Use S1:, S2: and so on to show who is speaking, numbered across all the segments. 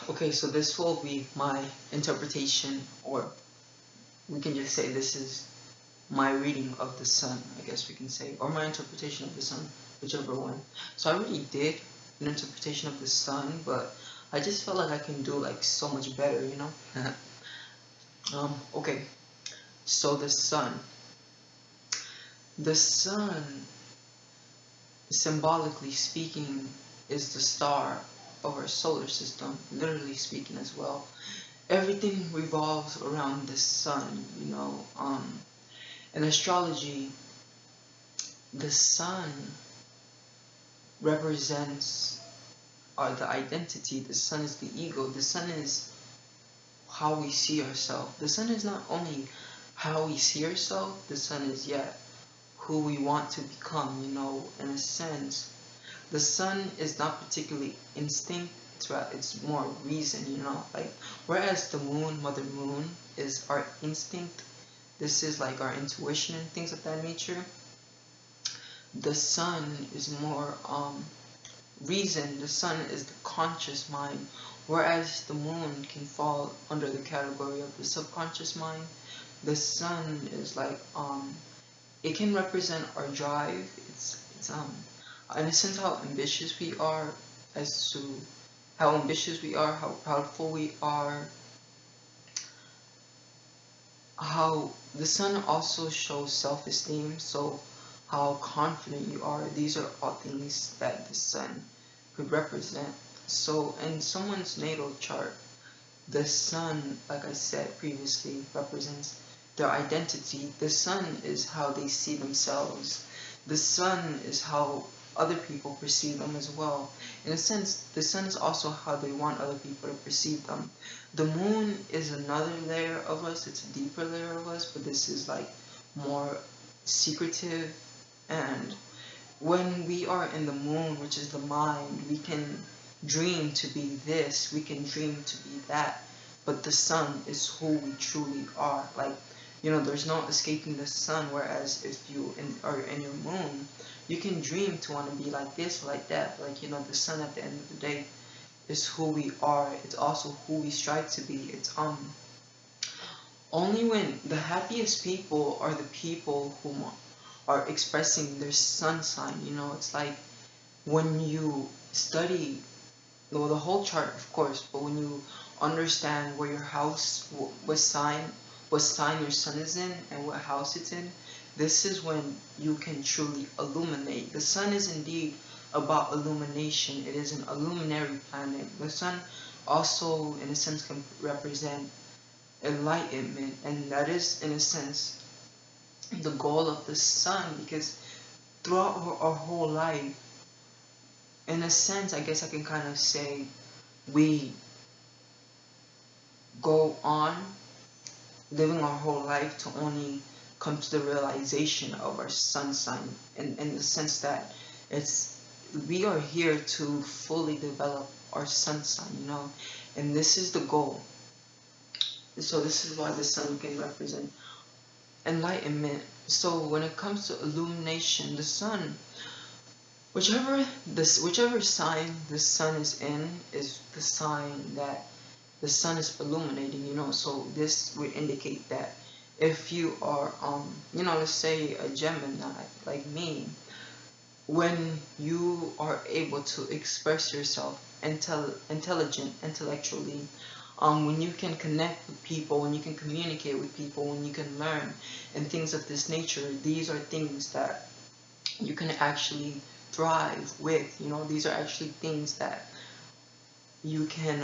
S1: Okay, so this will be my interpretation, or we can just say this is my reading of the sun, I guess we can say, or my interpretation of the sun, whichever one. So I already did an interpretation of the sun, but I just felt like I can do like so much better, you know? Okay, so the sun. The sun, symbolically speaking, is the star of our solar system, literally speaking as well. Everything revolves around the sun, you know. In astrology, the sun represents the identity. The sun is the ego. The sun is how we see ourselves. The sun is not only how we see ourselves, the sun is yet who we want to become, you know, in a sense. The sun is not particularly instinct, it's more reason, you know, like whereas the moon, mother moon, is our instinct. This is like our intuition and things of that nature. The sun is more reason. The sun is the conscious mind, whereas the moon can fall under the category of the subconscious mind. The sun is like it can represent our drive. It's in a sense how ambitious we are, as to how ambitious we are, how proudful we are. How the sun also shows self-esteem, so how confident you are. These are all things that the sun could represent. So in someone's natal chart, the sun, like I said previously, represents their identity. The sun is how they see themselves. The sun is how other people perceive them as well. In a sense, the sun is also how they want other people to perceive them. The moon is another layer of us, it's a deeper layer of us, but this is like more secretive. And when we are in the moon, which is the mind, we can dream to be this, we can dream to be that, but the sun is who we truly are. Like, you know, there's no escaping the sun, whereas if you are in your moon, you can dream to want to be like this or like that. Like, you know, the sun at the end of the day is who we are. It's also who we strive to be. It's only when the happiest people are the people who are expressing their sun sign. You know, it's like when you study, well, the whole chart, of course, but when you understand where your house, what sign your sun is in, and what house it's in, this is when you can truly illuminate. The sun is indeed about illumination. It is an illuminary planet. The sun also, in a sense, can represent enlightenment, and that is, in a sense, the goal of the sun, because throughout our whole life, in a sense, I guess I can kind of say we go on living our whole life to only come to the realization of our sun sign, in the sense that it's we are here to fully develop our sun sign, you know, and this is the goal. So this is why the sun can represent enlightenment. So when it comes to illumination, the sun, whichever sign the sun is in, is the sign that the sun is illuminating, you know. So this would indicate that if you are you know, let's say a Gemini like me, when you are able to express yourself intellectually, when you can connect with people, when you can communicate with people, when you can learn and things of this nature, these are things that you can actually thrive with, you know. These are actually things that you can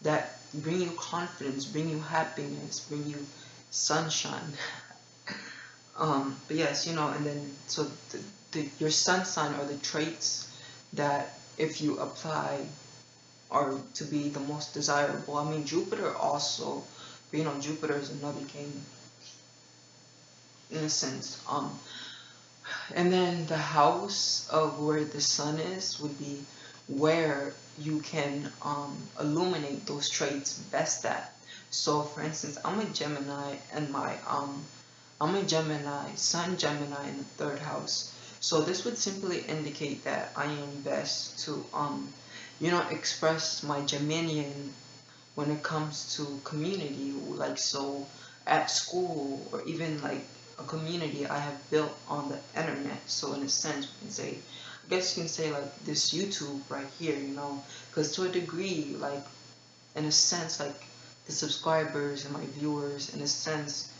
S1: that bring you confidence, bring you happiness, bring you sunshine. But yes, you know, and then so your sun sign are the traits that if you apply are to be the most desirable. I mean, Jupiter also, but you know, Jupiter is another king in a sense. And then the house of where the sun is would be where you can illuminate those traits best at. So for instance, I'm a Gemini, and I'm a Gemini, Sun Gemini in the third house. So this would simply indicate that I am best to express my Geminian when it comes to community, like so at school or even like a community I have built on the internet. So in a sense, we can say, I guess you can say like this YouTube right here, because to a degree, like in a sense, like the subscribers and my viewers, in a sense,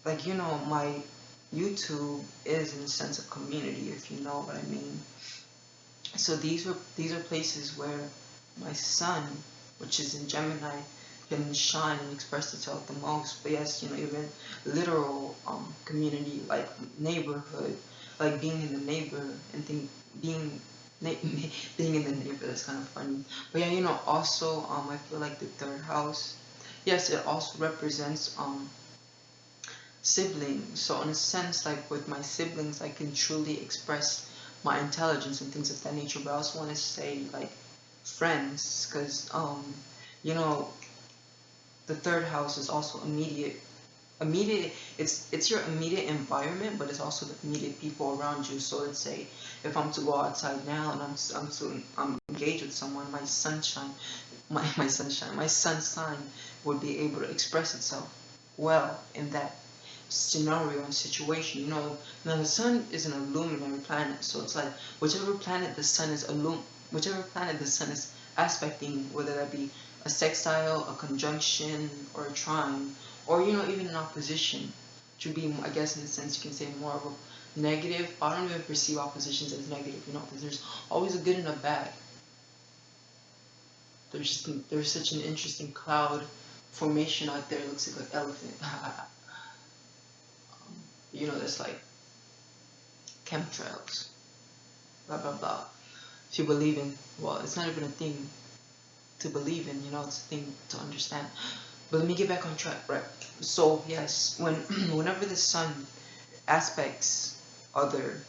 S1: like my YouTube is in a sense a community, if you know what I mean. So these are places where my sun, which is in Gemini, can shine and express itself the most. But yes, even literal community, like neighborhood, like being in the neighbor and being being in the neighbor, that's kind of funny. But yeah, also I feel like the third house, yes, it also represents siblings. So in a sense, like with my siblings, I can truly express my intelligence and things of that nature. But I also want to say like friends, because you know, the third house is also immediate. It's your immediate environment, but it's also the immediate people around you. So let's say if I'm to go outside now and I'm engaged with someone, my sun sign would be able to express itself well in that scenario and situation. Now the sun is an illuminary planet, so it's like whichever planet the sun is aspecting, whether that be a sextile, a conjunction, or a trine, or even an opposition, to be, I guess, in a sense you can say more of a negative. I don't even perceive oppositions as negative, because there's always a good and a bad. There's such an interesting cloud formation out there. It looks like an elephant. There's like chemtrails, blah blah blah. If you believe in, well, it's not even a thing to believe in, it's a thing to understand. But let me get back on track, right? So yes, whenever the sun aspects other,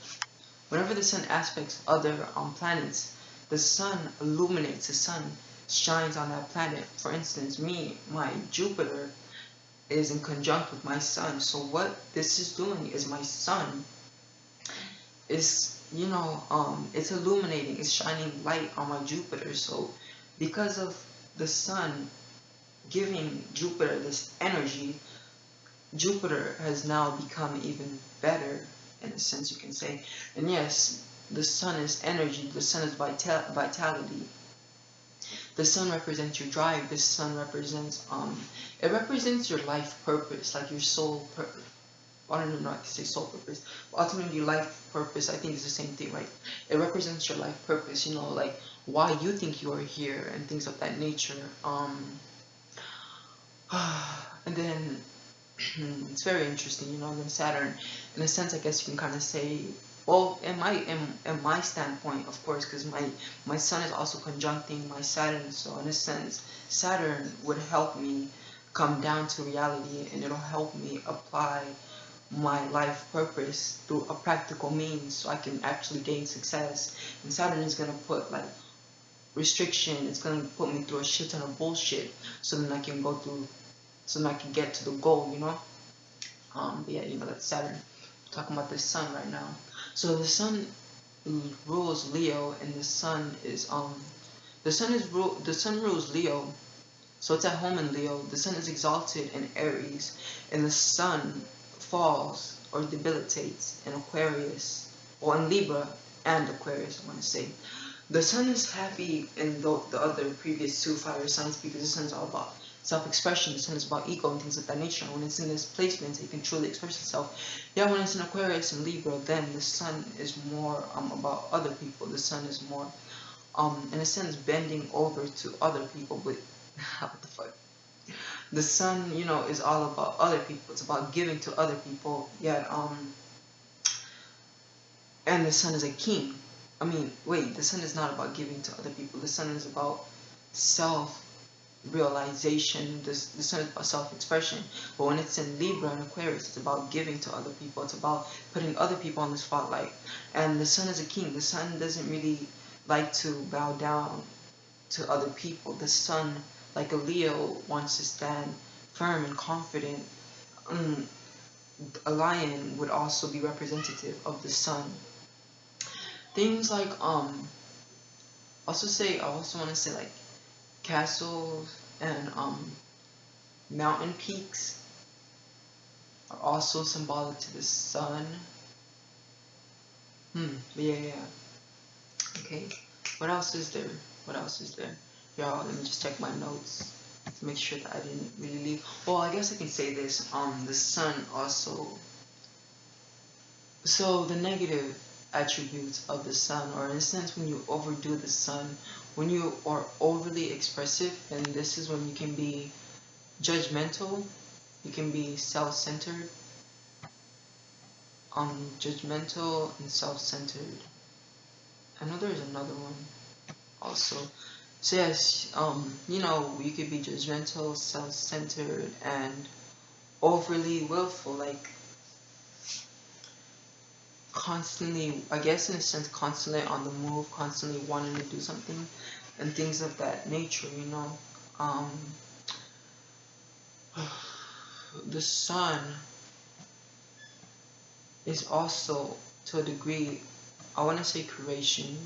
S1: planets, the sun illuminates. The sun shines on that planet. For instance, my Jupiter is in conjunct with my sun. So what this is doing is my sun is, it's illuminating, it's shining light on my Jupiter. So because of the sun giving Jupiter this energy, Jupiter has now become even better, in a sense you can say. And yes, the sun is energy, the sun is vitality. The sun represents your drive. The sun represents it represents your life purpose, like your soul purpose. I don't even know if I can say soul purpose, but ultimately life purpose, I think, is the same thing, right? It represents your life purpose, like why you think you are here and things of that nature. And then it's very interesting, and then Saturn, in a sense, I guess you can kind of say, well, in my standpoint, of course, because my sun is also conjuncting my Saturn, so in a sense, Saturn would help me come down to reality, and it'll help me apply my life purpose through a practical means, so I can actually gain success. And Saturn is gonna put like restriction. It's gonna put me through a shit ton of bullshit, so then I can get to the goal, But yeah, that's Saturn. We're talking about the sun right now. So the sun rules Leo, and the sun rules Leo. So it's at home in Leo. The sun is exalted in Aries, and the sun falls or debilitates in Aquarius, or in Libra and Aquarius, I want to say. The sun is happy in the other previous two fire signs, because the sun is all about self-expression. The sun is about ego and things of that nature. When it's in this placement, it can truly express itself. Yeah, when it's in Aquarius and Libra, then the sun is more about other people. The sun is more, in a sense, bending over to other people. But what the fuck? The sun, is all about other people. It's about giving to other people. Yet, and the sun is a king. I mean, wait, the sun is not about giving to other people. The sun is about self-realization. The sun is about self-expression. But when it's in Libra and Aquarius, it's about giving to other people. It's about putting other people on the spotlight. And the sun is a king. The sun doesn't really like to bow down to other people. The sun, like a Leo, wants to stand firm and confident. A lion would also be representative of the sun. things like I also want to say like castles and mountain peaks are also symbolic to the sun. But yeah. Okay. What else is there? What else is there? Y'all, let me just check my notes to make sure that I didn't really leave. Well, I guess I can say this. The sun also. So the negative attributes of the sun, or in a sense, when you overdo the sun, when you are overly expressive, and this is when you can be judgmental, you can be self-centered, judgmental and self-centered. I know there's another one also. So yes, you could be judgmental, self-centered, and overly willful, like constantly, I guess in a sense, constantly on the move, constantly wanting to do something, and things of that nature, Um, the sun is also, to a degree, I want to say creation.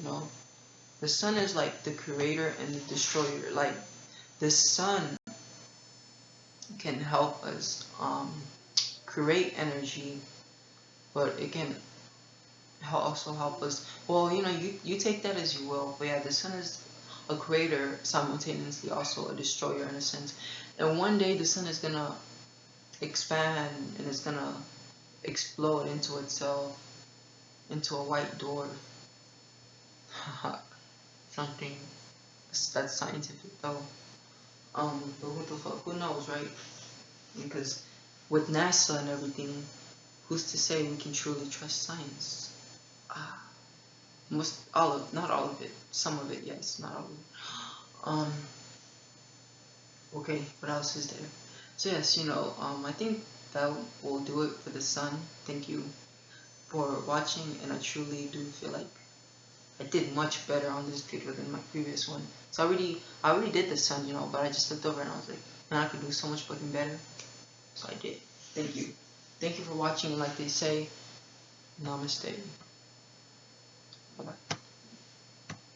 S1: The sun is like the creator and the destroyer. Like, the sun can help us create energy, but it can also help us. Well, you take that as you will, but yeah, the sun is a creator, simultaneously also a destroyer in a sense. And one day the sun is gonna expand and it's gonna explode into itself, into a white dwarf. Something that's scientific though. But what the fuck? Who knows, right? Because with NASA and everything, who's to say we can truly trust science? Ah, not all of it, some of it, yes, not all of it. Okay, what else is there? So yes, I think that will do it for the sun. Thank you for watching, and I truly do feel like I did much better on this video than my previous one. So I already did the sun, but I just looked over and I was like, man, I could do so much fucking better. So I did. Thank you. Thank you for watching, and like they say, namaste. Bye bye.